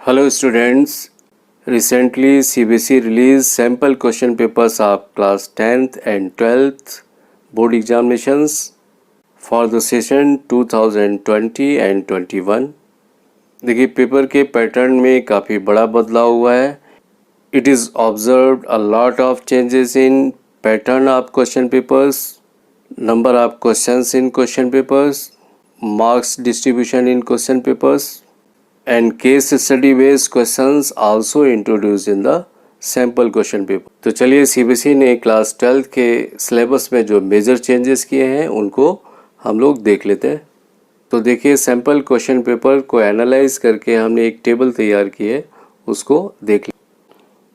Hello students, recently CBSE released sample question papers of class 10th and 12th board examinations for the session 2020 and 21. देखिए paper के pattern में काफ़ी बड़ा बदलाव हुआ है. It is observed a lot of changes in pattern of question papers, number of questions in question papers, marks distribution in question papers, and case study based questions also introduced in the sample question paper. तो चलिए CBSE ने class 12 के syllabus में जो major changes किए हैं उनको हम लोग देख लेते हैं. तो देखिए सैम्पल क्वेश्चन पेपर को एनालाइज करके हमने एक टेबल तैयार की है, उसको देख लें.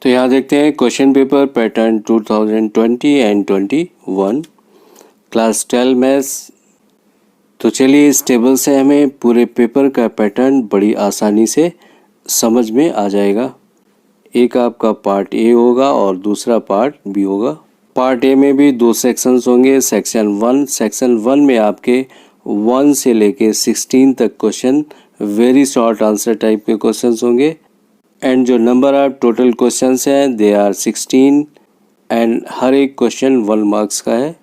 तो यहाँ देखते हैं question paper pattern 2020 and 21 class 12 maths. तो चलिए इस टेबल से हमें पूरे पेपर का पैटर्न बड़ी आसानी से समझ में आ जाएगा. एक आपका पार्ट ए होगा और दूसरा पार्ट बी होगा. पार्ट ए में भी दो सेक्शंस होंगे. सेक्शन 1 में आपके 1 से लेके 16 तक question very short answer type के क्वेश्चंस होंगे. एंड जो नंबर ऑफ टोटल क्वेश्चंस हैं दे आर 16 एंड हर एक क्वेश्चन 1 मार्क्स का है.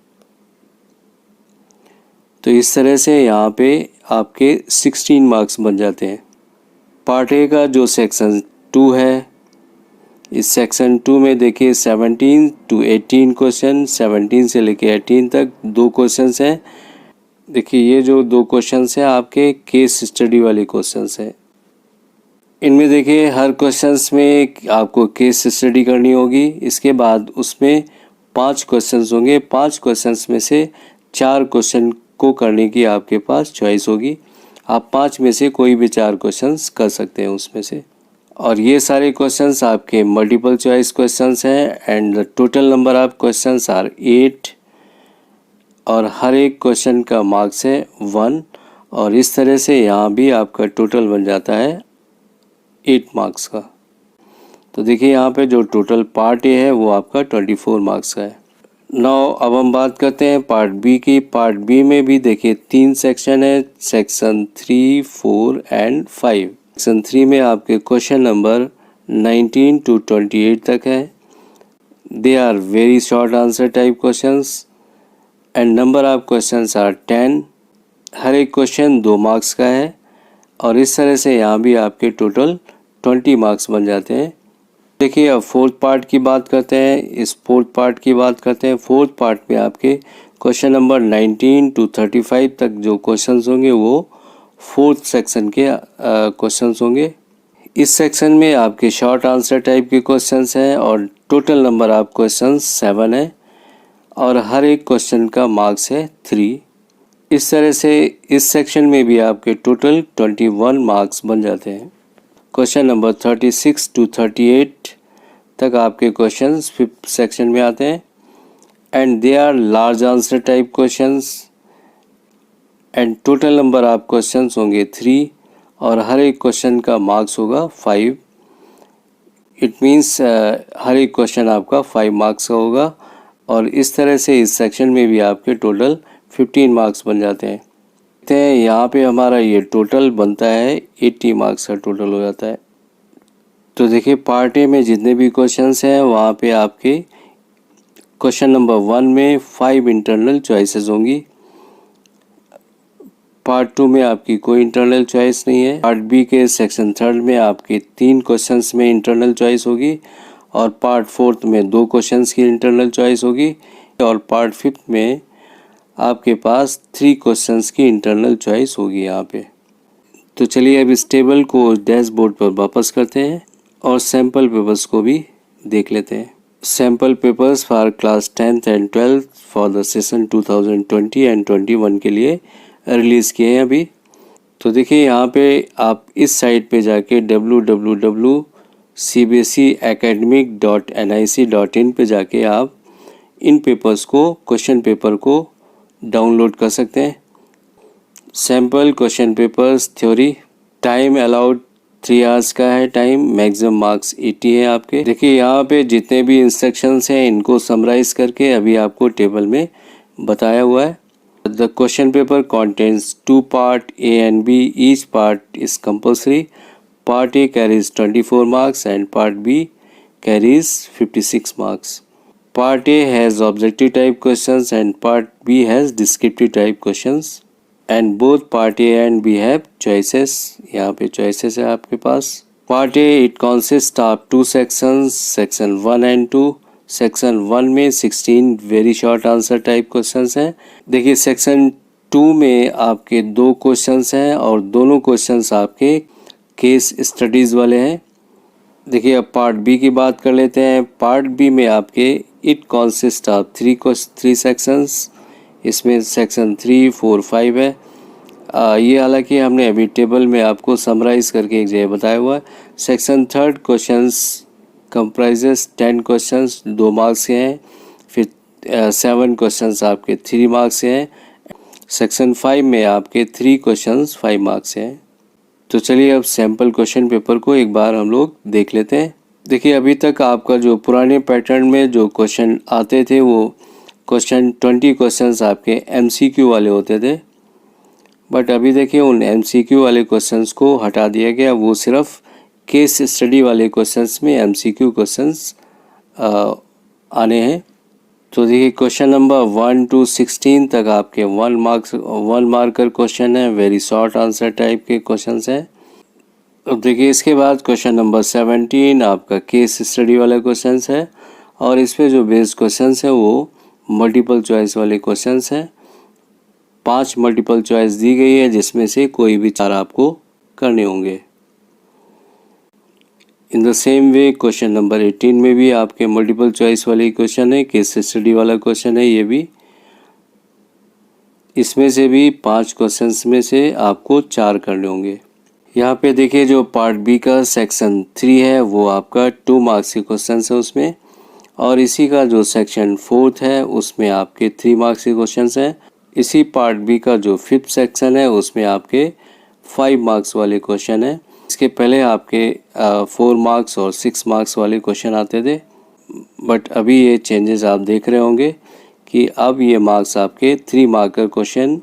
तो इस तरह से यहाँ पे आपके 16 मार्क्स बन जाते हैं. पार्ट ए का जो सेक्शन 2 है, इस सेक्शन 2 में देखिए 17 to 18 क्वेश्चन, 17 से लेके 18 तक दो क्वेश्चंस हैं. देखिए ये जो दो क्वेश्चंस हैं आपके केस स्टडी वाले क्वेश्चंस हैं. इनमें देखिए हर क्वेश्चंस में आपको केस स्टडी करनी होगी. इसके बाद उसमें 5 क्वेश्चंस होंगे. 5 क्वेश्चंस में से 4 क्वेश्चन को करने की आपके पास चॉइस होगी. आप 5 में से कोई भी 4 क्वेश्चंस कर सकते हैं उसमें से. और ये सारे क्वेश्चंस आपके मल्टीपल चॉइस क्वेश्चंस हैं and the total number of questions are 8 और हर एक क्वेश्चन का मार्क्स है 1. और इस तरह से यहाँ भी आपका टोटल बन जाता है 8 मार्क्स का. तो देखिए यहाँ पे जो टोटल पार्ट ए है वो आपका 24 मार्क्स का है. नाउ अब हम बात करते हैं पार्ट बी की. पार्ट बी में भी देखिए 3 सेक्शन है, सेक्शन 3, 4 एंड 5. सेक्शन 3 में आपके क्वेश्चन नंबर 19 to 28 तक है. They are very short answer type questions and number of questions are 10. हर एक क्वेश्चन 2 मार्क्स का है. और इस तरह से यहाँ भी आपके टोटल 20 मार्क्स बन जाते हैं. देखिए अब फोर्थ पार्ट की बात करते हैं. इस फोर्थ पार्ट की बात करते हैं. फोर्थ पार्ट में आपके क्वेश्चन नंबर 19 to 35 तक जो क्वेश्चंस होंगे वो फोर्थ सेक्शन के क्वेश्चंस होंगे. इस सेक्शन में आपके शॉर्ट आंसर टाइप के क्वेश्चंस हैं और टोटल नंबर ऑफ क्वेश्चंस 7 है और हर एक क्वेश्चन का मार्क्स है 3. इस तरह से इस सेक्शन में भी आपके टोटल 21 मार्क्स बन जाते हैं. क्वेश्चन नंबर 36 to 38 तक आपके क्वेश्चंस फिफ्थ सेक्शन में आते हैं and they are large answer type questions and total number of questions होंगे 3 और हर एक क्वेश्चन का मार्क्स होगा 5. इट मीन्स हर एक क्वेश्चन आपका 5 मार्क्स का होगा. और इस तरह से इस सेक्शन में भी आपके टोटल 15 मार्क्स बन जाते हैं. यहाँ पे हमारा ये टोटल बनता है 80 मार्क्स का टोटल हो जाता है. तो देखिए पार्ट ए में जितने भी क्वेश्चंस हैं वहाँ पे आपके क्वेश्चन नंबर 1 में 5 इंटरनल चॉइसेस होंगी. पार्ट 2 में आपकी कोई इंटरनल चॉइस नहीं है. पार्ट बी के सेक्शन 3 में आपके 3 क्वेश्चंस में इंटरनल चॉइस होगी और पार्ट 4 में 2 क्वेश्चंस की इंटरनल चॉइस होगी और पार्ट 5 में आपके पास 3 क्वेश्चंस की इंटरनल चॉइस होगी यहाँ पे. तो चलिए अब इस टेबल को डैशबोर्ड पर वापस करते हैं और सैम्पल पेपर्स को भी देख लेते हैं. Sample papers for class 10th and 12th for the session 2020 and 21 के लिए रिलीज़ किए हैं अभी. तो देखिए यहाँ पे आप इस साइट पे जाके www.cbseacademic.nic.in पे जाके आप इन पेपर्स को क्वेश्चन पेपर को डाउनलोड कर सकते हैं. Sample question papers theory. Time allowed 3 hours का है टाइम. मैक्सिमम मार्क्स 80 है आपके. देखिए यहाँ पे जितने भी इंस्ट्रक्शंस हैं इनको समराइज करके अभी आपको टेबल में बताया हुआ है. The question paper contains 2 part A and B. Each part is compulsory. Part A carries 24 marks and Part B carries 56 marks. Part A has objective type questions and Part B has descriptive type questions. And both Part A and B have choices. यहाँ पे choices है आपके पास. Part A it consists of 2 sections, section 1 and 2. Section 1 में 16 very short answer type questions हैं. देखिए section 2 में आपके 2 questions हैं और दोनों क्वेश्चंस आपके केस स्टडीज़ वाले हैं. देखिए अब पार्ट बी की बात कर लेते हैं. पार्ट बी में आपके इट कॉन्सिस्ट ऑफ 3 सेक्शंस. इसमें सेक्शन 3, 4, 5 है. ये हालांकि हमने अभी टेबल में आपको समराइज़ करके एक जगह बताया हुआ है. Section 3 questions comprises 10 questions 2 marks के हैं. फिर 7 क्वेश्चंस आपके 3 मार्क्स के हैं. सेक्शन 5 में आपके 3 क्वेश्चंस 5 मार्क्स हैं. तो चलिए अब सैम्पल क्वेश्चन पेपर को एक बार हम लोग देख लेते हैं. देखिए अभी तक आपका जो पुराने पैटर्न में जो क्वेश्चन आते थे वो क्वेश्चन 20 क्वेश्चंस आपके MCQ वाले होते थे. बट अभी देखिए उन MCQ वाले क्वेश्चंस को हटा दिया गया. वो सिर्फ केस स्टडी वाले क्वेश्चंस में MCQ क्वेश्चंस आने हैं. तो देखिए क्वेश्चन नंबर 1 to 16 तक आपके 1 मार्कर क्वेश्चन है. वेरी शॉर्ट आंसर टाइप के क्वेश्चंस हैं. अब देखिए इसके बाद क्वेश्चन नंबर 17 आपका केस स्टडी वाला क्वेश्चंस है और इस पे जो बेस्ड क्वेश्चंस है वो मल्टीपल चॉइस वाले क्वेश्चंस हैं. 5 मल्टीपल चॉइस दी गई है जिसमें से कोई भी 4 आपको करने होंगे. In the same way question number 18 में भी आपके मल्टीपल चॉइस वाले क्वेश्चन है. केस स्टडी वाला क्वेश्चन है ये भी. इसमें से भी 5 क्वेश्चंस में से आपको 4 करने होंगे. यहाँ पे देखिए जो पार्ट बी का सेक्शन 3 है वो आपका 2 मार्क्स के क्वेश्चंस है उसमें. और इसी का जो सेक्शन 4 है उसमें आपके 3 मार्क्स के क्वेश्चंस हैं. इसी पार्ट बी का जो 5th सेक्शन है उसमें आपके 5 मार्क्स वाले क्वेश्चन है. इसके पहले आपके 4 मार्क्स और 6 मार्क्स वाले क्वेश्चन आते थे. बट अभी ये चेंजेस आप देख रहे होंगे कि अब ये मार्क्स आपके 3 marker question,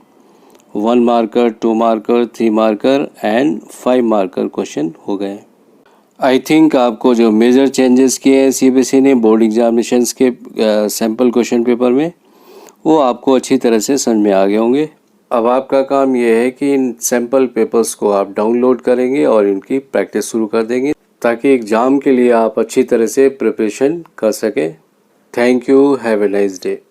1 marker, 2 marker, 3 marker and 5 marker question हो गए. आई थिंक आपको जो मेजर चेंजेस किए हैं CBSE ने बोर्ड एग्जामिनेशंस के सैम्पल क्वेश्चन पेपर में वो आपको अच्छी तरह से समझ में आ गए होंगे. अब आपका काम ये है कि इन सैम्पल पेपर्स को आप डाउनलोड करेंगे और इनकी प्रैक्टिस शुरू कर देंगे ताकि एग्ज़ाम के लिए आप अच्छी तरह से प्रिपरेशन कर सकें. Thank you. Have a nice day.